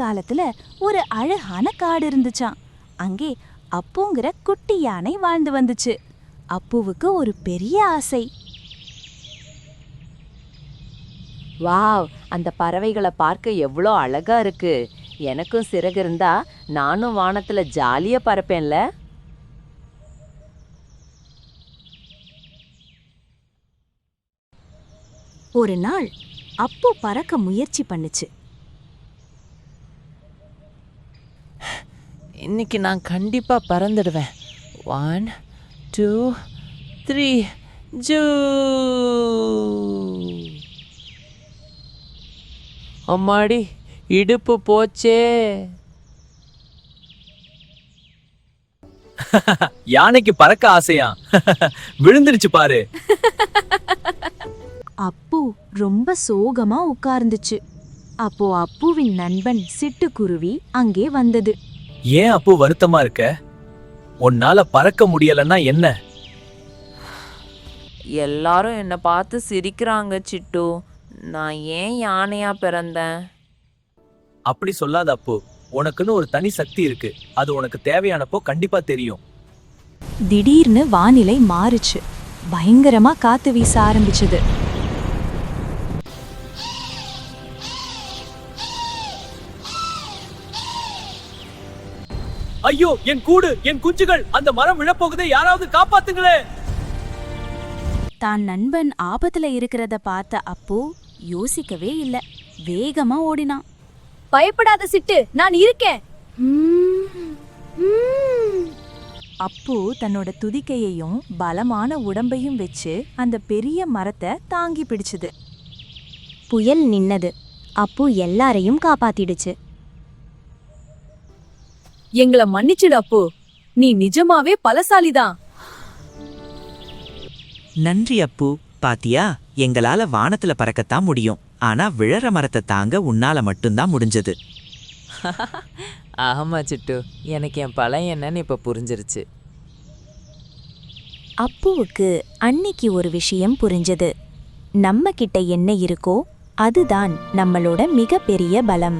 காலத்துல ஒரு அழகான காடு இருந்துச்சாம். அங்கே அப்புங்கிற குட்டி யானை வாழ்ந்து வந்துச்சு. அப்புவுக்கு ஒரு பெரிய ஆசை. வாவ், அந்த பறவைகளை பார்க்க எவ்வளோ அழகா இருக்கு. எனக்கும் சிறகு இருந்தா நானும் வானத்துல ஜாலியா பறப்பேன்ல. ஒரு நாள் அப்பு பறக்க முயற்சி பண்ணுச்சு. இன்னைக்கு நான் கண்டிப்பா பறந்துடுவேன். 1 2 3 ஜூ. அம்மாடி, இடுப்பு போச்சே. யானைக்கு பறக்க ஆசையா? விழுந்துருச்சு பாரு. அப்பு ரொம்ப சோகமா உட்கார்ந்துச்சு. அப்போ அப்புவின் நண்பன் சிட்டுக்குருவி அங்கே வந்தது. ஏன் அப்பு வருத்தமா இருக்க? உன்னால பறக்க முடியலன்னா என்ன? எல்லாரும் என்னை பார்த்து சிரிக்கிறாங்க சிட்டு. நான் ஏன் யானையா பிறந்தேன்? அப்படி சொல்லாத அப்பு. உனக்குன்னு ஒரு தனி சக்தி இருக்கு. அது உனக்கு தேவையானப்போ கண்டிப்பா தெரியும். திடீர்னு வானிலை மாறுச்சு. பயங்கரமா காத்து வீச ஆரம்பிச்சது. ஐயோ, என் கூடு, என் குஞ்சுகள், அந்த மரம் விழப்போகுதே, யாராவது காப்பாத்துங்களே. தான் நண்பன் ஆபத்துல இருக்கிறத பார்த்த அப்பு யோசிக்கவே இல்ல. வேகமா ஓடினான். பயப்படாத சிட்டு, நான் இருக்கேன். அப்பு தன்னோட துதிக்கையையும் பலமான உடம்பையும் வச்சு அந்த பெரிய மரத்தை தாங்கி பிடிச்சது. புயல் நின்னது. அப்பு எல்லாரையும் காப்பாத்திடுச்சு. எங்களை மன்னிச்சிடு அப்பு, நீ நிஜமாவே பலசாலிதான். நன்றி அப்பு. பாத்தியா, எங்களால வானத்துல பறக்கத்தான் முடியும், ஆனா விழற மரத்தை தாங்க உன்னால மட்டும்தான் முடிஞ்சது. ஆமா சிட்டு, எனக்கு என் பலம் என்னன்னு இப்ப புரிஞ்சிருச்சு. அப்புவுக்கு அன்னிக்கு ஒரு விஷயம் புரிஞ்சது. நம்ம கிட்ட என்ன இருக்கோ அதுதான் நம்மளோட மிகப்பெரிய பலம்.